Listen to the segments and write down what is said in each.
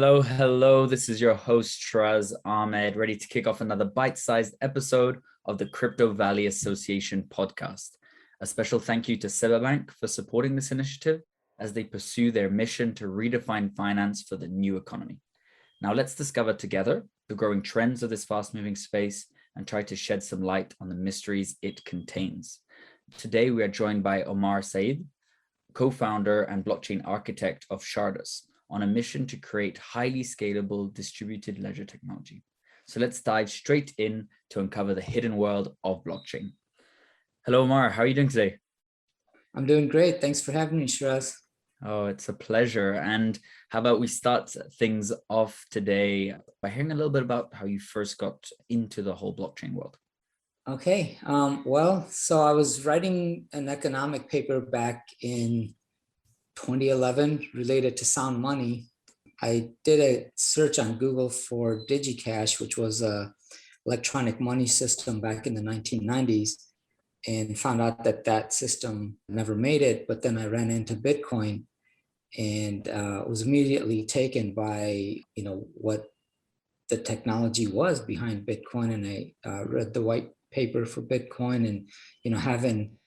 Hello, hello. This is your host, Shraz Ahmed, ready to kick off another bite-sized episode of the Crypto Valley Association podcast. A special thank you to Bank for supporting this initiative as they pursue their mission to redefine finance for the new economy. Now let's discover together the growing trends of this fast-moving space and try to shed some light on the mysteries it contains. Today, we are joined by Omar Syed, co-founder and blockchain architect of Shardus, on a mission to create highly scalable distributed ledger technology. So let's dive straight in to uncover the hidden world of blockchain. Hello, Omar. How are you doing today? I'm doing great. Thanks for having me, Shraz. Oh, it's a pleasure. And how about we start things off today by hearing a little bit about how you first got into the whole blockchain world? Okay. So I was writing an economic paper back in 2011 related to sound money. I did a search on Google for DigiCash, which was a electronic money system back in the 1990s, and found out that that system never made it. But then I ran into Bitcoin and was immediately taken by what the technology was behind Bitcoin. And I read the white paper for Bitcoin, and having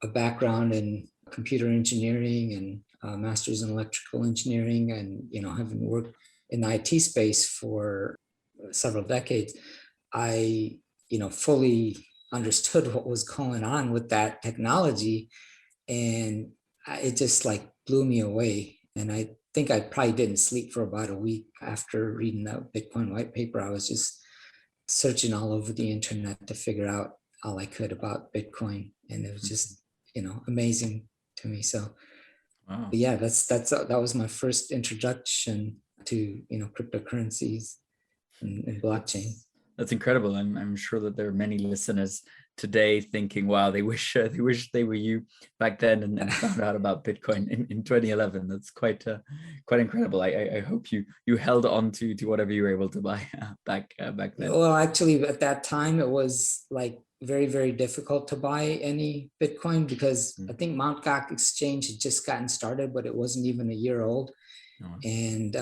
a background in computer engineering and master's in electrical engineering, and having worked in the IT space for several decades, I fully understood what was going on with that technology, and it just like blew me away. And I think I probably didn't sleep for about a week after reading that Bitcoin white paper. I was just searching all over the internet to figure out all I could about Bitcoin, and it was just amazing to me. So Wow. yeah, that was my first introduction to cryptocurrencies and blockchain. That's incredible. I'm sure that there are many listeners today thinking, wow, they wish they were you back then and found out about Bitcoin in 2011. That's quite incredible. I hope you held on to whatever you were able to buy back then. Well, actually, at that time, it was like very, very difficult to buy any Bitcoin because I think Mt. Gox exchange had just gotten started, but it wasn't even a year old. Oh. And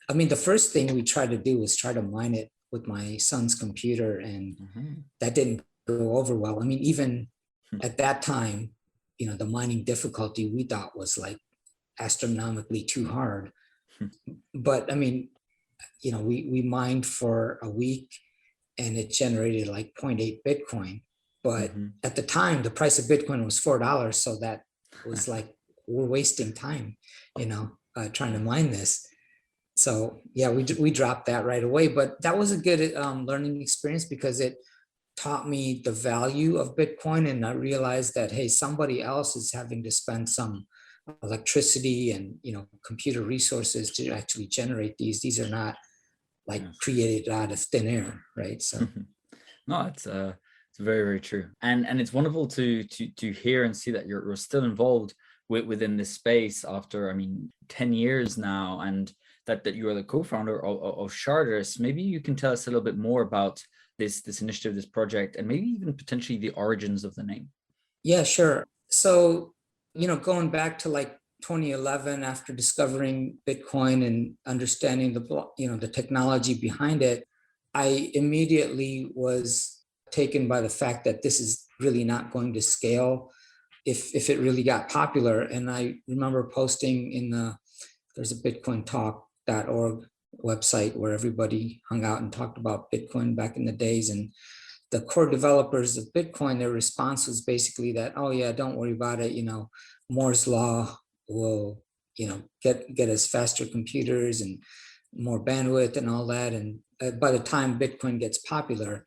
I mean, the first thing we tried to do was try to mine it with my son's computer, and that didn't go over well. I mean, even at that time, the mining difficulty we thought was like astronomically too hard. But I mean, we mined for a week and it generated like 0.8 Bitcoin. But at the time, the price of Bitcoin was $4. So that was like, we're wasting time, trying to mine this. So yeah, we dropped that right away. But that was a good learning experience because it taught me the value of Bitcoin. And I realized that, hey, somebody else is having to spend some electricity and computer resources to actually generate these. These are not like created out of thin air, right? So no, it's very, very true, and it's wonderful to hear and see that you're still involved within this space after 10 years now, and that you are the co-founder of Shardus. Maybe you can tell us a little bit more about this initiative, this project, and maybe even potentially the origins of the name. Yeah, sure. So going back to like 2011, after discovering Bitcoin and understanding the technology behind it, I immediately was taken by the fact that this is really not going to scale if it really got popular. And I remember posting there's a bitcointalk.org website where everybody hung out and talked about Bitcoin back in the days. And the core developers of Bitcoin, their response was basically that, oh yeah, don't worry about it. Moore's law will, get us faster computers and more bandwidth and all that. And by the time Bitcoin gets popular,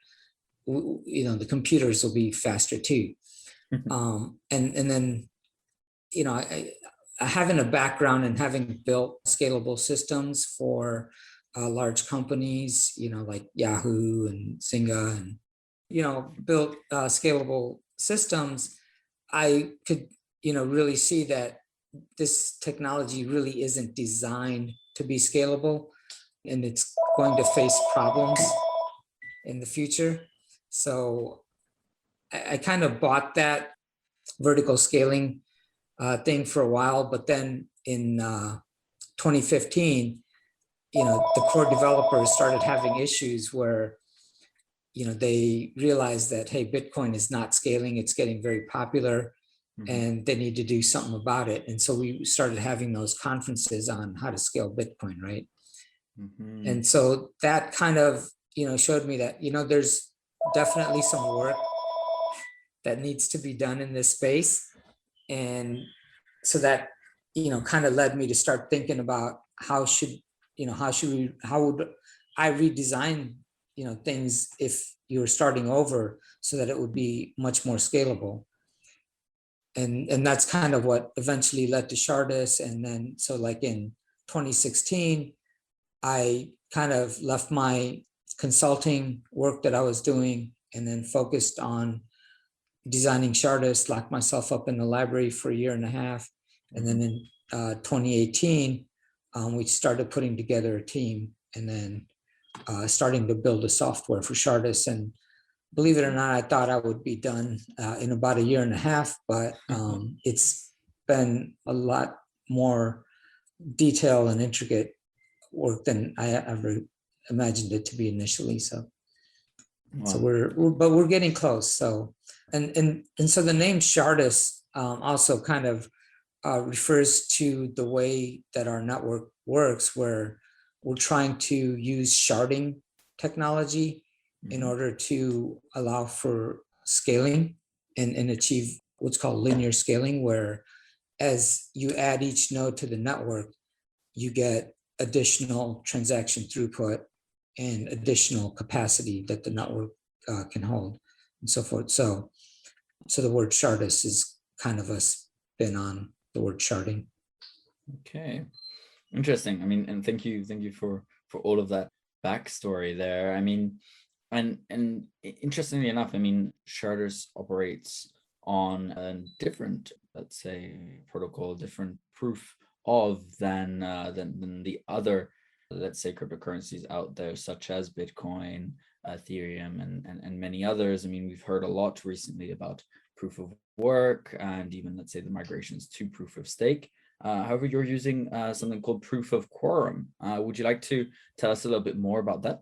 the computers will be faster too. And then, having a background and having built scalable systems for large companies, like Yahoo and Zynga, and built scalable systems, I could really see that this technology really isn't designed to be scalable, and it's going to face problems in the future. So I kind of bought that vertical scaling thing for a while, but then in 2015, the core developers started having issues where, they realized that, hey, Bitcoin is not scaling, it's getting very popular, and they need to do something about it. And so we started having those conferences on how to scale Bitcoin, right? And so that kind of, showed me that, there's definitely some work that needs to be done in this space. And so that, kind of led me to start thinking about how would I redesign, things if you were starting over so that it would be much more scalable. And that's kind of what eventually led to Shardus. And then, so like in 2016, I kind of left my consulting work that I was doing and then focused on designing Shardus, locked myself up in the library for a year and a half. And then in 2018, we started putting together a team and then starting to build a software for Shardus. And believe it or not, I thought I would be done in about a year and a half, but it's been a lot more detailed and intricate work than I ever imagined it to be initially. So, so we're getting close. So, and so the name Shardus also kind of refers to the way that our network works, where we're trying to use sharding technology in order to allow for scaling and achieve what's called linear scaling, where as you add each node to the network, you get additional transaction throughput and additional capacity that the network can hold and so forth. So the word Shardus is kind of a spin on the word sharding. Okay, interesting. I mean, and thank you for all of that backstory there. I mean, and interestingly enough, I mean, Shardus operates on a different, let's say, protocol, different proof of than the other, let's say, cryptocurrencies out there, such as Bitcoin, Ethereum, and many others. I mean, we've heard a lot recently about proof of work and even, let's say, the migrations to proof of stake. However, you're using something called proof of quorum. Would you like to tell us a little bit more about that?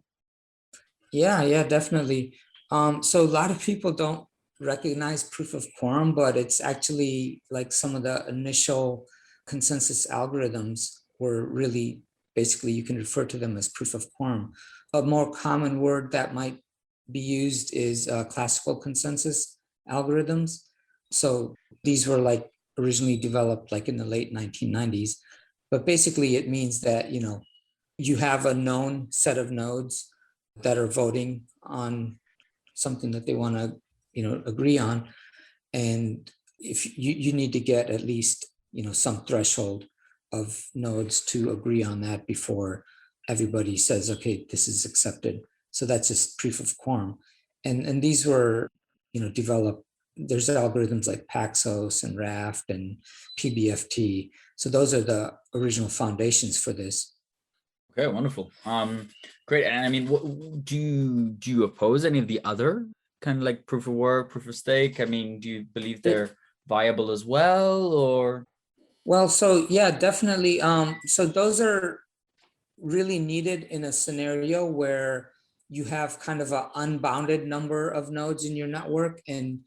Yeah, definitely. So a lot of people don't recognize proof of quorum, but it's actually like some of the initial consensus algorithms were really, basically you can refer to them as proof of quorum. A more common word that might be used is classical consensus algorithms. So these were like originally developed like in the late 1990s, but basically it means that, you have a known set of nodes that are voting on something that they want to, agree on. And if you need to get at least, some threshold of nodes to agree on that before everybody says, okay, this is accepted. So that's just proof of quorum. And these were, developed. There's algorithms like Paxos and Raft and PBFT. So those are the original foundations for this. Okay, wonderful. Great. And I mean, do you oppose any of the other kind of like proof of work, proof of stake? I mean, do you believe they're viable as well, or? Well, so yeah, definitely. So those are really needed in a scenario where you have kind of an unbounded number of nodes in your network and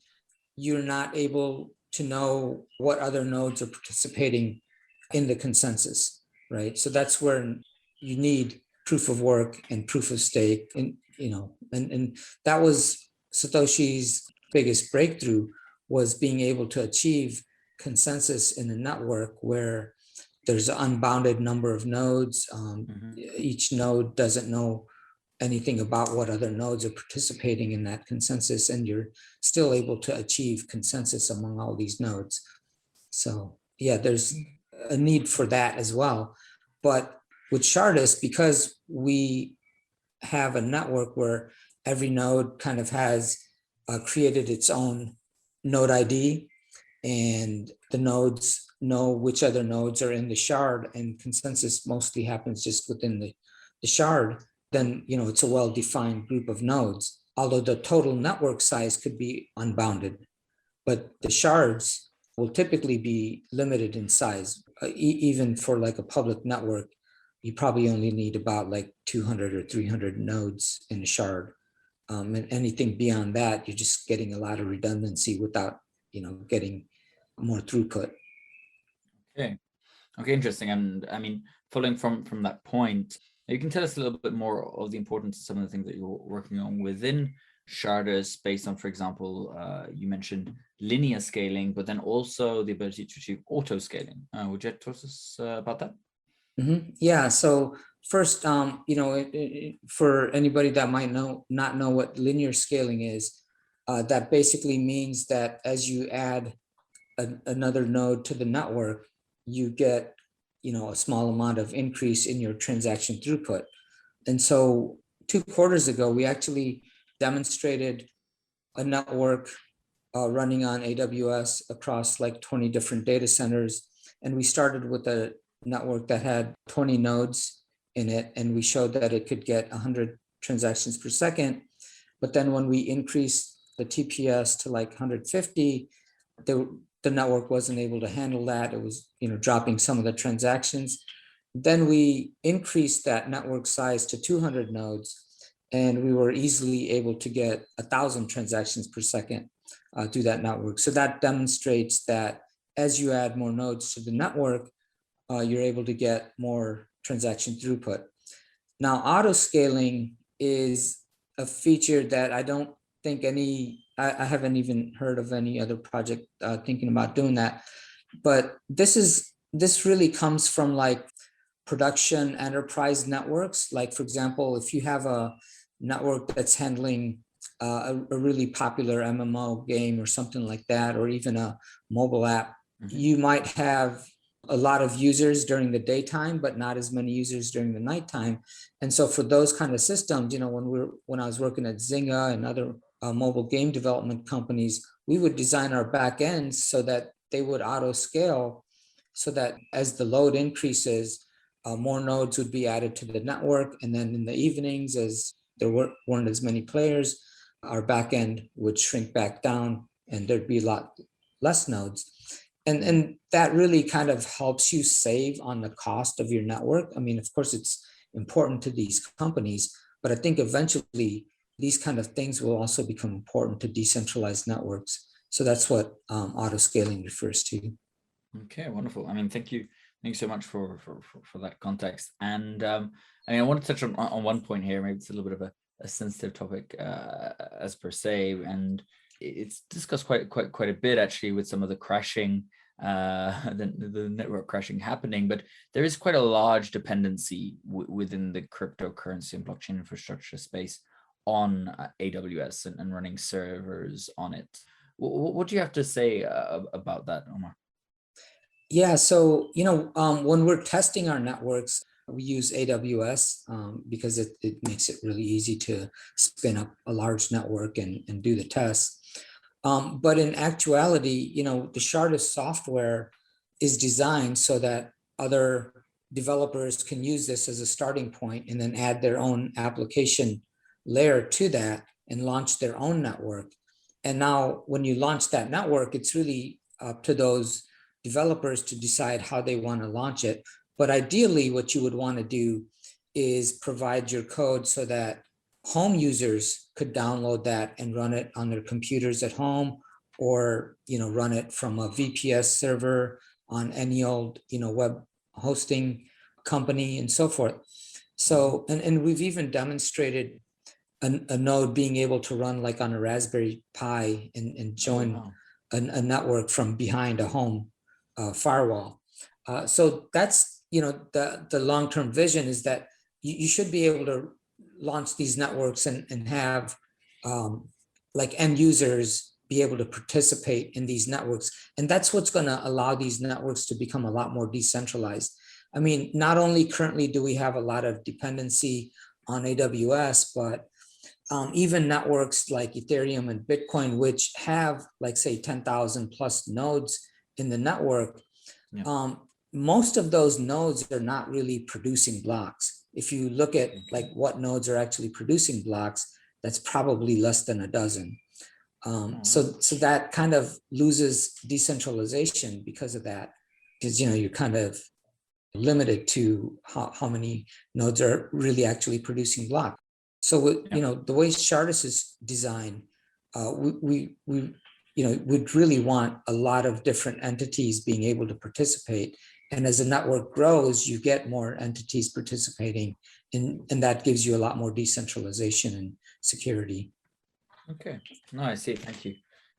you're not able to know what other nodes are participating in the consensus, right? So that's where you need proof of work and proof of stake. And, and that was Satoshi's biggest breakthrough, was being able to achieve consensus in a network where there's an unbounded number of nodes. Each node doesn't know anything about what other nodes are participating in that consensus, and you're still able to achieve consensus among all these nodes. So yeah, there's a need for that as well. But with Shardus, because we have a network where every node kind of has created its own node ID, and the nodes know which other nodes are in the shard, and consensus mostly happens just within the shard, then it's a well-defined group of nodes. Although the total network size could be unbounded, but the shards will typically be limited in size, even for like a public network. you probably only need about like 200 or 300 nodes in a shard. And anything beyond that, you're just getting a lot of redundancy without, getting more throughput. Okay. Okay, interesting. And I mean, following from that point, you can tell us a little bit more of the importance of some of the things that you're working on within Shardus based on, for example, you mentioned linear scaling, but then also the ability to achieve auto scaling. Would you tell us about that? Yeah. So first, for anybody that might not know what linear scaling is, that basically means that as you add another node to the network, you get, a small amount of increase in your transaction throughput. And so 2 quarters ago, we actually demonstrated a network running on AWS across like 20 different data centers. And we started with a network that had 20 nodes in it, and we showed that it could get 100 transactions per second. But then when we increased the TPS to like 150, the network wasn't able to handle that. It was, dropping some of the transactions. Then we increased that network size to 200 nodes, and we were easily able to get 1,000 transactions per second through that network. So that demonstrates that as you add more nodes to the network, you're able to get more transaction throughput. Now, auto scaling is a feature that I don't think I haven't even heard of any other project thinking about doing that. But this really comes from like production enterprise networks. Like, for example, if you have a network that's handling a really popular MMO game or something like that, or even a mobile app, you might have a lot of users during the daytime, but not as many users during the nighttime. And so for those kind of systems, when I was working at Zynga and other mobile game development companies, we would design our back ends so that they would auto scale, so that as the load increases, more nodes would be added to the network. And then in the evenings, as there weren't as many players, our back end would shrink back down and there'd be a lot less nodes. And that really kind of helps you save on the cost of your network. I mean, of course, it's important to these companies, but I think eventually these kind of things will also become important to decentralized networks. So that's what auto scaling refers to. Okay, wonderful. I mean, thank you so much for that context. And I mean, I want to touch on one point here. Maybe it's a little bit of a sensitive topic as per se, and it's discussed quite a bit actually with some of the crashing, the network crashing happening. But there is quite a large dependency within the cryptocurrency and blockchain infrastructure space on AWS and running servers on it. What do you have to say about that, Omar? Yeah, so when we're testing our networks, we use AWS because it makes it really easy to spin up a large network and do the tests. But in actuality, the Shardus software is designed so that other developers can use this as a starting point and then add their own application layer to that and launch their own network. And now when you launch that network, it's really up to those developers to decide how they want to launch it. But ideally, what you would want to do is provide your code so that home users could download that and run it on their computers at home, or run it from a VPS server on any old web hosting company and so forth. So and we've even demonstrated a node being able to run like on a Raspberry Pi and join a network from behind a home firewall. So that's the long-term vision is that you should be able to launch these networks and have like end users be able to participate in these networks. And that's what's going to allow these networks to become a lot more decentralized. I mean, not only currently do we have a lot of dependency on AWS, but even networks like Ethereum and Bitcoin, which have like say 10,000 plus nodes in the network, most of those nodes are not really producing blocks. If you look at like what nodes are actually producing blocks, that's probably less than a dozen. So that kind of loses decentralization because of that, because you're kind of limited to how many nodes are really actually producing block. So the way Shardus is designed, we would really want a lot of different entities being able to participate. And as the network grows, you get more entities participating, and that gives you a lot more decentralization and security. Okay, no, I see. Thank you.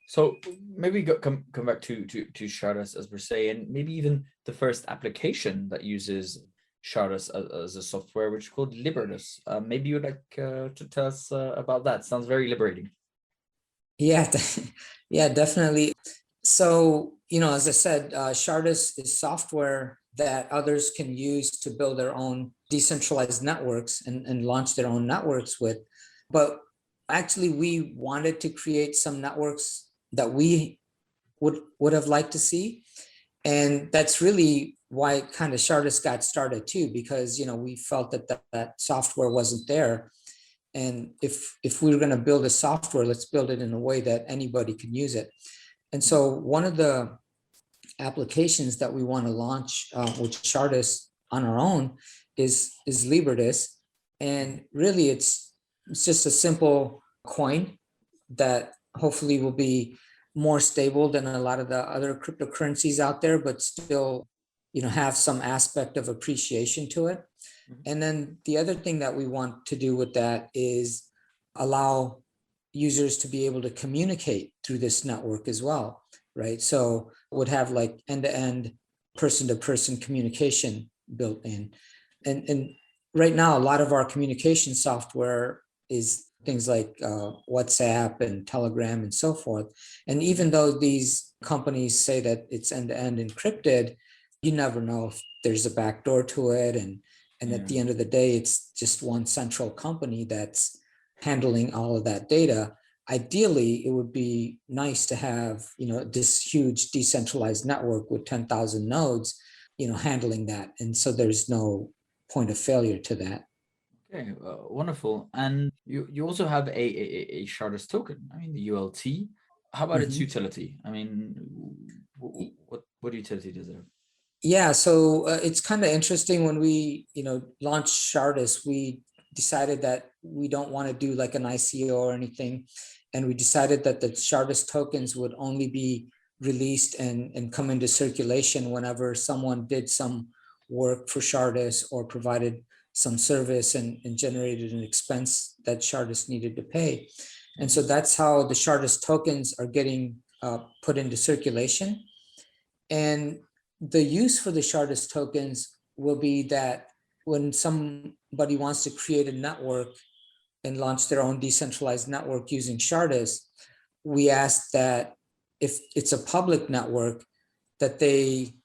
So maybe come back to Shardus, as we're saying, maybe even the first application that uses Shardus as a software, which is called Libertus. Maybe you'd like to tell us about that. Sounds very liberating. Yeah, yeah, definitely. So, as I said, Shardus is software that others can use to build their own decentralized networks and launch their own networks with. But actually, we wanted to create some networks that we would have liked to see. And that's really why kind of Shardus got started too, because, we felt that software wasn't there. And if we were going to build a software, let's build it in a way that anybody can use it. And so one of the applications that we want to launch with Shardus on our own is Libertus. And really it's just a simple coin that hopefully will be more stable than a lot of the other cryptocurrencies out there, but still, have some aspect of appreciation to it. And then the other thing that we want to do with that is allow users to be able to communicate through this network as well, right? So would have like end-to-end person-to-person communication built in. And right now, a lot of our communication software is things like WhatsApp and Telegram and so forth. And even though these companies say that it's end-to-end encrypted, you never know if there's a backdoor to it. And at the end of the day, it's just one central company that's handling all of that data. Ideally, it would be nice to have, this huge decentralized network with 10,000 nodes, handling that. And so there's no point of failure to that. Okay, wonderful. And you also have a Shardus token. I mean, the ULT. How about its utility? I mean, what utility does it have? Yeah, so it's kind of interesting when we, launched Shardus, we decided that we don't want to do like an ICO or anything. And we decided that the Shardus tokens would only be released and come into circulation whenever someone did some work for Shardus or provided some service and generated an expense that Shardus needed to pay. And so that's how the Shardus tokens are getting put into circulation. And the use for the Shardus tokens will be that when somebody wants to create a network and launch their own decentralized network using Shardus, we ask that if it's a public network, that they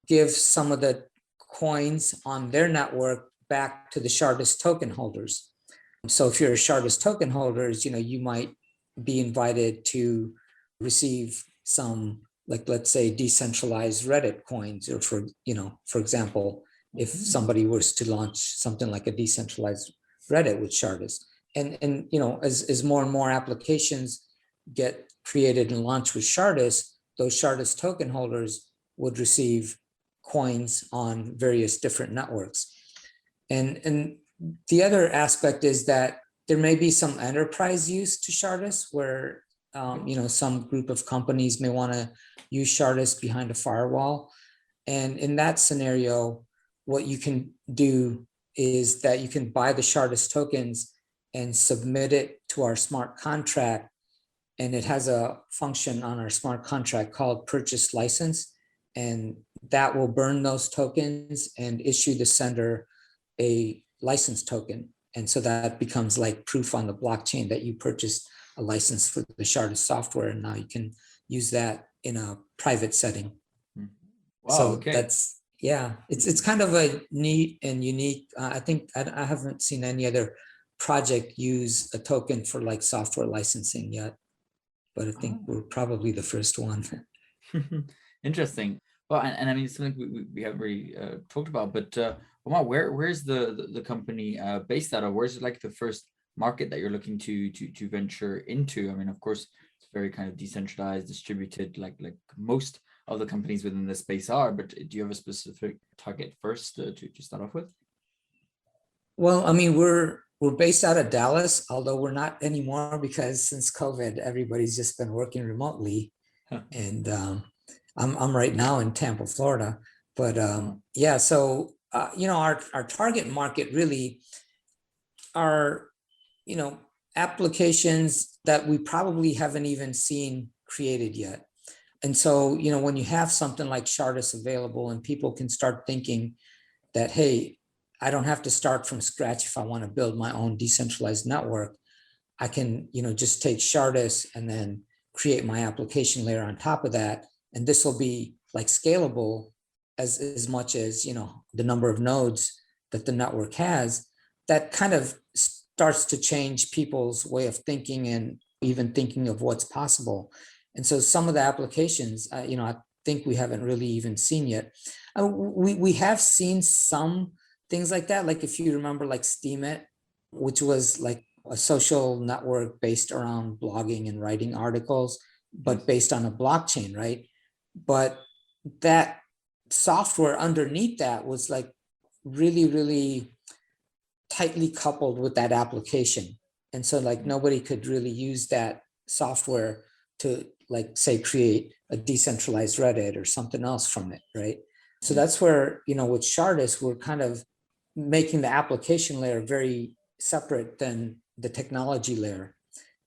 give some of the coins on their network back to the Shardus token holders. So if you're a Shardus token holders, you might be invited to receive some, like, let's say, decentralized Reddit coins, or for example, if somebody was to launch something like a decentralized Reddit with Shardus. And as more and more applications get created and launched with Shardus, those Shardus token holders would receive coins on various different networks. And the other aspect is that there may be some enterprise use to Shardus where some group of companies may want to use Shardus behind a firewall. And in that scenario, what you can do is that you can buy the Shardus tokens and submit it to our smart contract. And it has a function on our smart contract called purchase license. And that will burn those tokens and issue the sender a license token. And so that becomes like proof on the blockchain that you purchased a license for the Shardus software. And now you can use that in a private setting. Wow, so okay. That's, yeah, it's kind of a neat and unique. I think I haven't seen any other project use a token for like software licensing yet, but I think we're probably the first one. Interesting. Well, and I mean, it's something we haven't really talked about, but Omar, where's the company based out of? Where's like the first market that you're looking to venture into? I mean, of course, it's very kind of decentralized, distributed, like most of the companies within the space are, but do you have a specific target first to start off with? Well, I mean, we're based out of Dallas, although we're not anymore because since COVID, everybody's just been working remotely. And I'm right now in Tampa, Florida. But yeah, so our target market really are applications that we probably haven't even seen created yet. And so when you have something like Shardus available and people can start thinking that, hey, I don't have to start from scratch if I want to build my own decentralized network. I can just take Shardus and then create my application layer on top of that, and this will be like scalable as much as the number of nodes that the network has. That kind of starts to change people's way of thinking and even thinking of what's possible. And so some of the applications I think we haven't really even seen yet. We have seen some things like that, like if you remember, like Steemit, which was like a social network based around blogging and writing articles, but based on a blockchain, right? But that software underneath that was like really, really tightly coupled with that application. And so like nobody could really use that software to like say create a decentralized Reddit or something else from it, right? So that's where, with Shardus, we're kind of making the application layer very separate than the technology layer.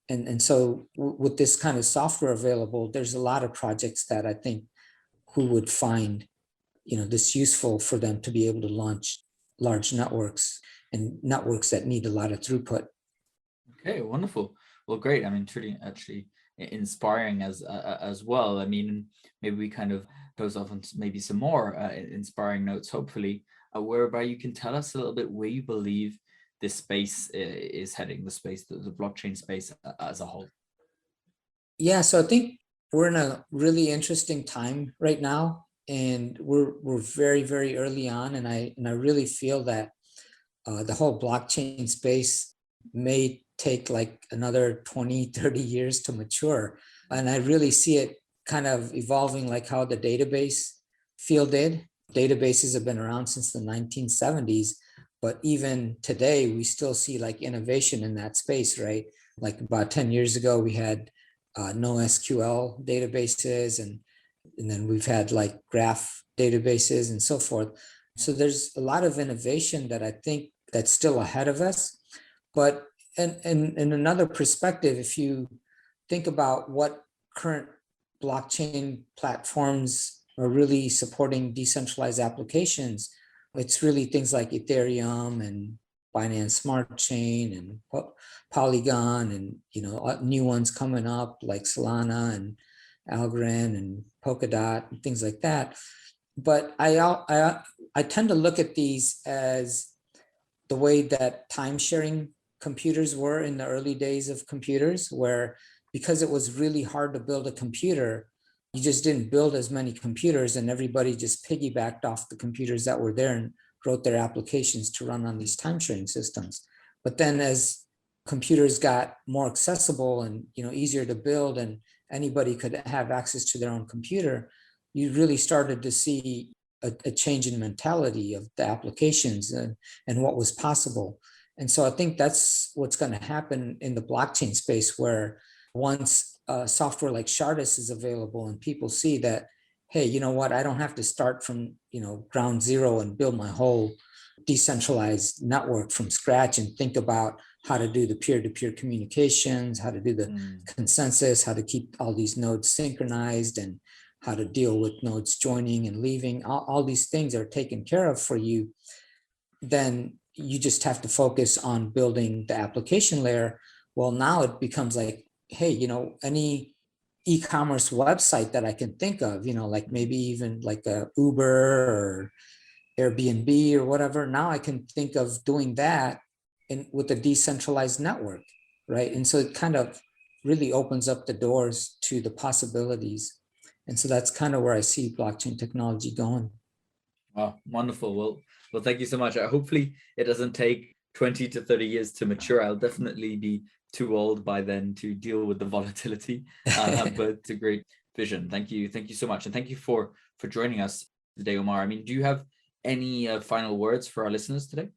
And so with this kind of software available, there's a lot of projects that I think who would find, this useful for them to be able to launch large networks and networks that need a lot of throughput. Okay, wonderful. Well, great. I mean, truly actually inspiring as well. I mean, maybe we kind of goes off on maybe some more inspiring notes, hopefully, whereby you can tell us a little bit where you believe this space is heading, the blockchain space as a whole. Yeah, so I think we're in a really interesting time right now, and we're very, very early on, and I really feel that the whole blockchain space may take like another 20, 30 years to mature. And I really see it kind of evolving like how the database field did. Databases have been around since the 1970s, but even today, we still see like innovation in that space, right? Like about 10 years ago, we had NoSQL databases, and then we've had like graph databases and so forth. So there's a lot of innovation that I think that's still ahead of us. But in another perspective, if you think about what current blockchain platforms are really supporting decentralized applications, it's really things like Ethereum and Binance Smart Chain and Polygon, and new ones coming up like Solana and Algorand and Polkadot and things like that. But I tend to look at these as the way that time sharing computers were in the early days of computers, where because it was really hard to build a computer, you just didn't build as many computers, and everybody just piggybacked off the computers that were there and wrote their applications to run on these time sharing systems. But then as computers got more accessible and easier to build, and anybody could have access to their own computer, you really started to see a change in mentality of the applications and what was possible. And so I think that's what's going to happen in the blockchain space, where once software like Shardus is available and people see that, hey, you know what, I don't have to start from ground zero and build my whole decentralized network from scratch and think about how to do the peer-to-peer communications, how to do the consensus, how to keep all these nodes synchronized, and how to deal with nodes joining and leaving. All these things are taken care of for you. Then you just have to focus on building the application layer. Well, now it becomes like, hey, any e-commerce website that I can think of, like maybe even like a Uber or Airbnb or whatever. Now I can think of doing that with a decentralized network, right? And so it kind of really opens up the doors to the possibilities. And so that's kind of where I see blockchain technology going. Wow, wonderful. Well, thank you so much. Hopefully it doesn't take 20 to 30 years to mature. I'll definitely be too old by then to deal with the volatility, but it's a great vision. Thank you so much, and thank you for joining us today, Omar. I mean, do you have any final words for our listeners today?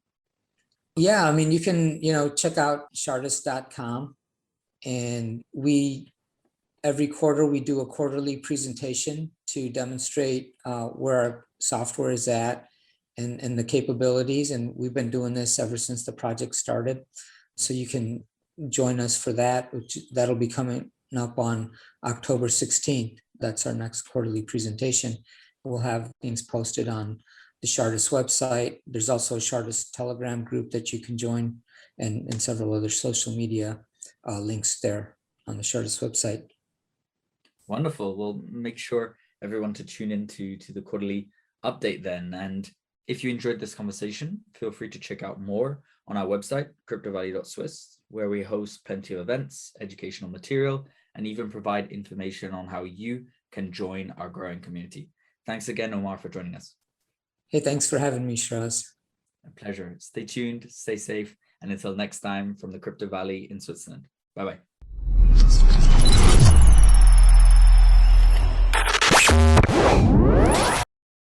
Yeah, I mean, you can, check out shardus.com, and every quarter we do a quarterly presentation to demonstrate where our software is at and the capabilities. And we've been doing this ever since the project started. So you can join us for that, that'll be coming up on October 16th. That's our next quarterly presentation. We'll have things posted on the Shardus website. There's also a Shardus Telegram group that you can join, and several other social media links there on the Shardus website. Wonderful. We'll make sure everyone to tune into the quarterly update then. And if you enjoyed this conversation, feel free to check out more on our website, cryptovalley.swiss, where we host plenty of events, educational material, and even provide information on how you can join our growing community. Thanks again, Omar, for joining us. Hey, thanks for having me, Shardus. A pleasure. Stay tuned, stay safe, and until next time from the Crypto Valley in Switzerland. Bye-bye.